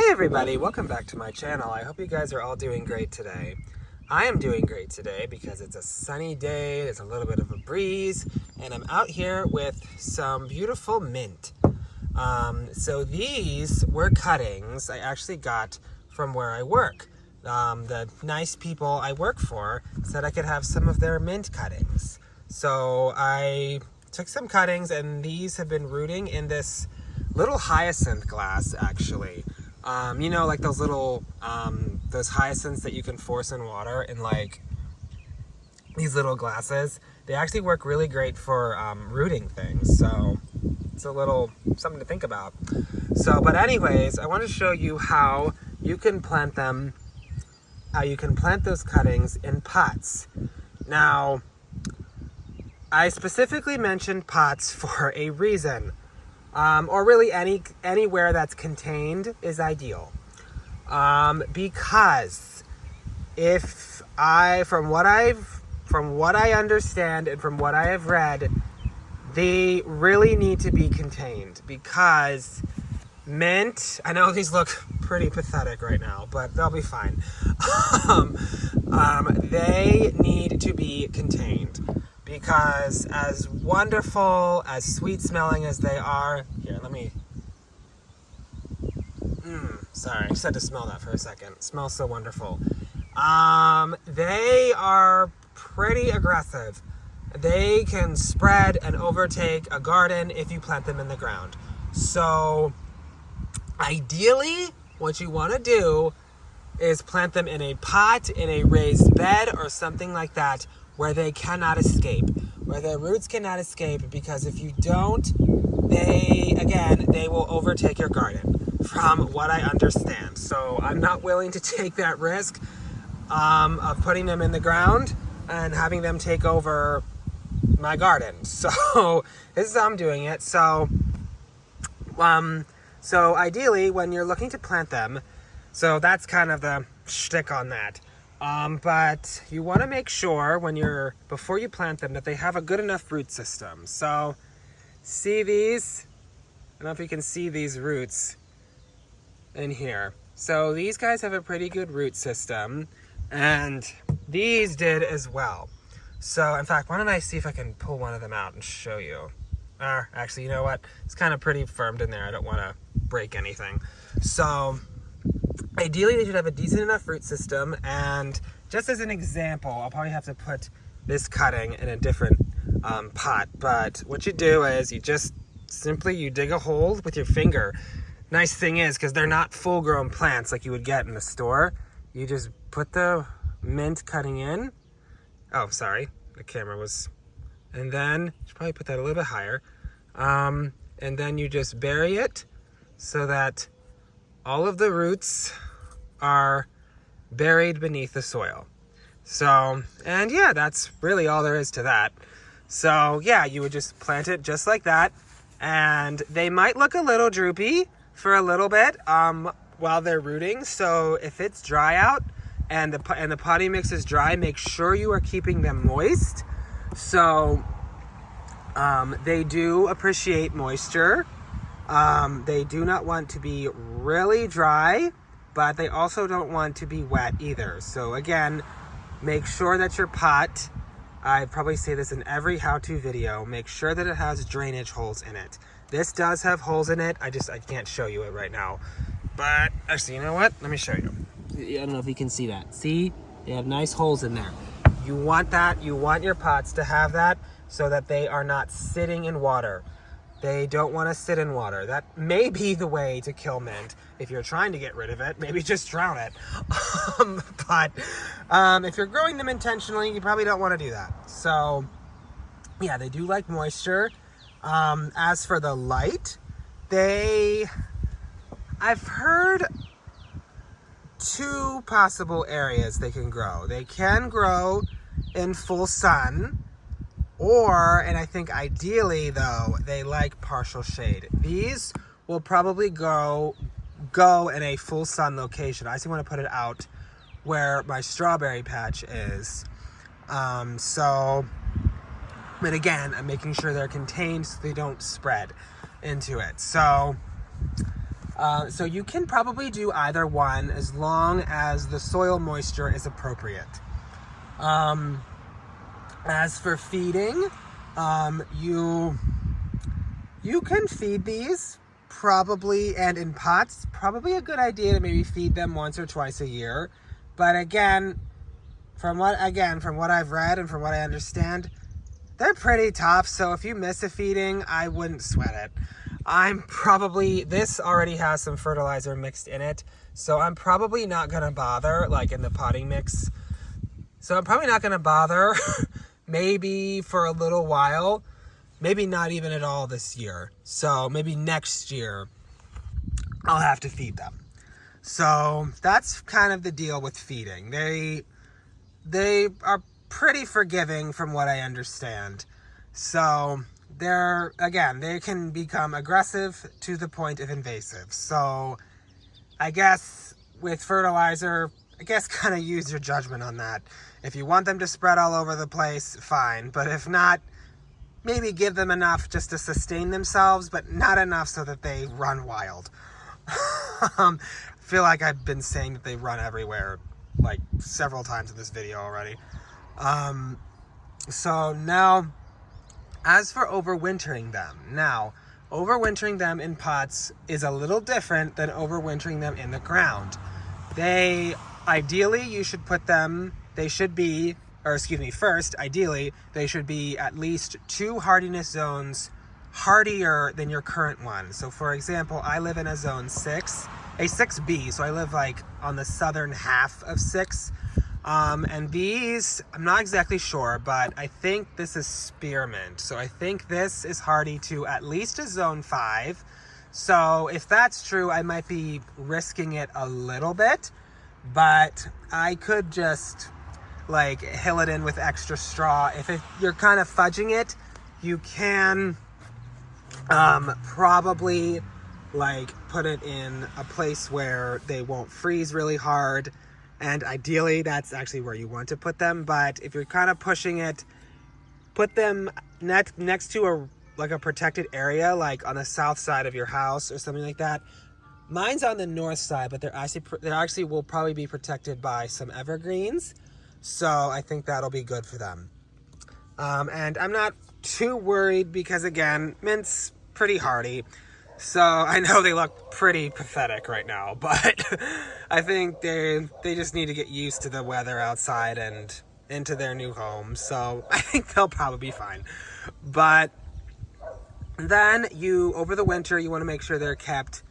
Hey everybody, welcome back to my channel. I hope you guys are all doing great today. I am doing great today because it's a sunny day, there's a little bit of a breeze, and I'm out here with some beautiful mint. So these were cuttings I actually got from where I work. The nice people I work for said I could have some of their mint cuttings. So I took some cuttings, and these have been rooting in this little hyacinth glass, actually. You know, like those little, those hyacinths that you can force in water in like these little glasses. They actually work really great for rooting things. So it's a little something to think about. So, but anyways, I want to show you how you can plant them, how you can plant those cuttings in pots. Now, I specifically mentioned pots for a reason. Or really anywhere that's contained is ideal. Because from what I understand and from what I have read, they really need to be contained, because mint, I know these look pretty pathetic right now, but they'll be fine. They need to be contained. Because as wonderful, as sweet smelling as they are, here, let me, sorry, I just had to smell that for a second. It smells so wonderful. They are pretty aggressive. They can spread and overtake a garden if you plant them in the ground. So, ideally, what you want to do is plant them in a pot, in a raised bed, or something like that, where they cannot escape, where their roots cannot escape, because if you don't, they will overtake your garden, from what I understand. So I'm not willing to take that risk of putting them in the ground and having them take over my garden. So this is how I'm doing it. So ideally, when you're looking to plant them, so that's kind of the shtick on that. But you want to make sure before you plant them, that they have a good enough root system. So, see these? I don't know if you can see these roots in here. So these guys have a pretty good root system, and these did as well. So, in fact, why don't I see if I can pull one of them out and show you? Actually, you know what? It's kind of pretty firmed in there. I don't want to break anything. So, ideally, they should have a decent enough root system, and just as an example, I'll probably have to put this cutting in a different pot, but what you do is you just simply dig a hole with your finger. Nice thing is, because they're not full-grown plants like you would get in the store, you just put the mint cutting in. Oh, sorry, the camera was... And then, you should probably put that a little bit higher. And then you just bury it so that all of the roots are buried beneath the soil. So, and yeah, that's really all there is to that. So yeah, you would just plant it just like that, and they might look a little droopy for a little bit while they're rooting. So if it's dry out and the potting mix is dry, make sure you are keeping them moist. So they do appreciate moisture. They do not want to be really dry, but they also don't want to be wet either. So again, make sure that your pot, I probably say this in every how-to video, make sure that it has drainage holes in it. This does have holes in it. I can't show you it right now. But actually, you know what? Let me show you. I don't know if you can see that. See? They have nice holes in there. You want that. You want your pots to have that so that they are not sitting in water. They don't want to sit in water. That may be the way to kill mint. If you're trying to get rid of it, maybe just drown it. But if you're growing them intentionally, you probably don't want to do that. So, yeah, they do like moisture. As for the light, I've heard two possible areas they can grow. They can grow in full sun, and I think ideally, though, they like partial shade. These will probably go in a full sun location. I just want to put it out where my strawberry patch is. But again, I'm making sure they're contained so they don't spread into it. So So you can probably do either one as long as the soil moisture is appropriate. As for feeding, you can feed these probably, and in pots, probably a good idea to maybe feed them once or twice a year. But again, from what I've read and from what I understand, they're pretty tough. So if you miss a feeding, I wouldn't sweat it. This already has some fertilizer mixed in it, so I'm probably not gonna bother, like in the potting mix. So I'm probably not gonna bother maybe for a little while, maybe not even at all this year. So maybe next year I'll have to feed them. So that's kind of the deal with feeding. They are pretty forgiving from what I understand. So they can become aggressive to the point of invasive. So I guess with fertilizer, kind of use your judgment on that. If you want them to spread all over the place, fine. But if not, maybe give them enough just to sustain themselves, but not enough so that they run wild. I feel like I've been saying that they run everywhere like several times in this video already. So now, as for overwintering them, overwintering them in pots is a little different than overwintering them in the ground. Ideally, they should be at least 2 hardiness zones hardier than your current one. So for example, I live in a zone 6, a 6B, so I live like on the southern half of 6. And these, I'm not exactly sure, but I think this is spearmint. So I think this is hardy to at least a zone 5. So if that's true, I might be risking it a little bit, but I could just like hill it in with extra straw. You're kind of fudging it, you can probably like put it in a place where they won't freeze really hard. And ideally, that's actually where you want to put them. But if you're kind of pushing it, put them next to a protected area, like on the south side of your house or something like that. Mine's on the north side, but they actually will probably be protected by some evergreens. So I think that'll be good for them. And I'm not too worried because, again, mint's pretty hardy. So I know they look pretty pathetic right now, but I think they just need to get used to the weather outside and into their new home. So I think they'll probably be fine. But then over the winter, you want to make sure they're kept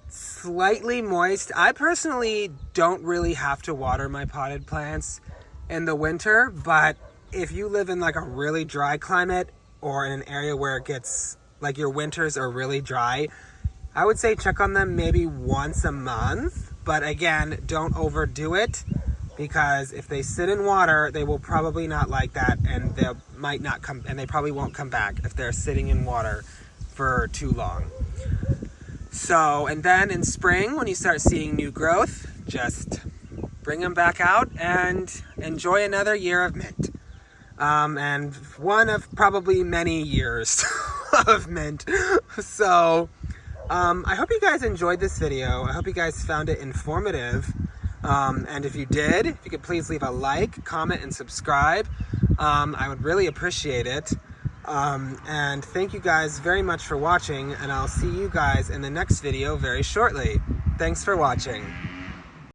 slightly moist. I personally don't really have to water my potted plants in the winter, but if you live in like a really dry climate or in an area where it gets like your winters are really dry, I would say check on them maybe once a month. But again, don't overdo it, because if they sit in water, they will probably not like that, and they probably won't come back if they're sitting in water for too long. So, and then in spring, when you start seeing new growth, just bring them back out and enjoy another year of mint. And one of probably many years of mint. So I hope you guys enjoyed this video. I hope you guys found it informative. And if you did, if you could please leave a like, comment, and subscribe. I would really appreciate it. And thank you guys very much for watching, and I'll see you guys in the next video very shortly. Thanks for watching.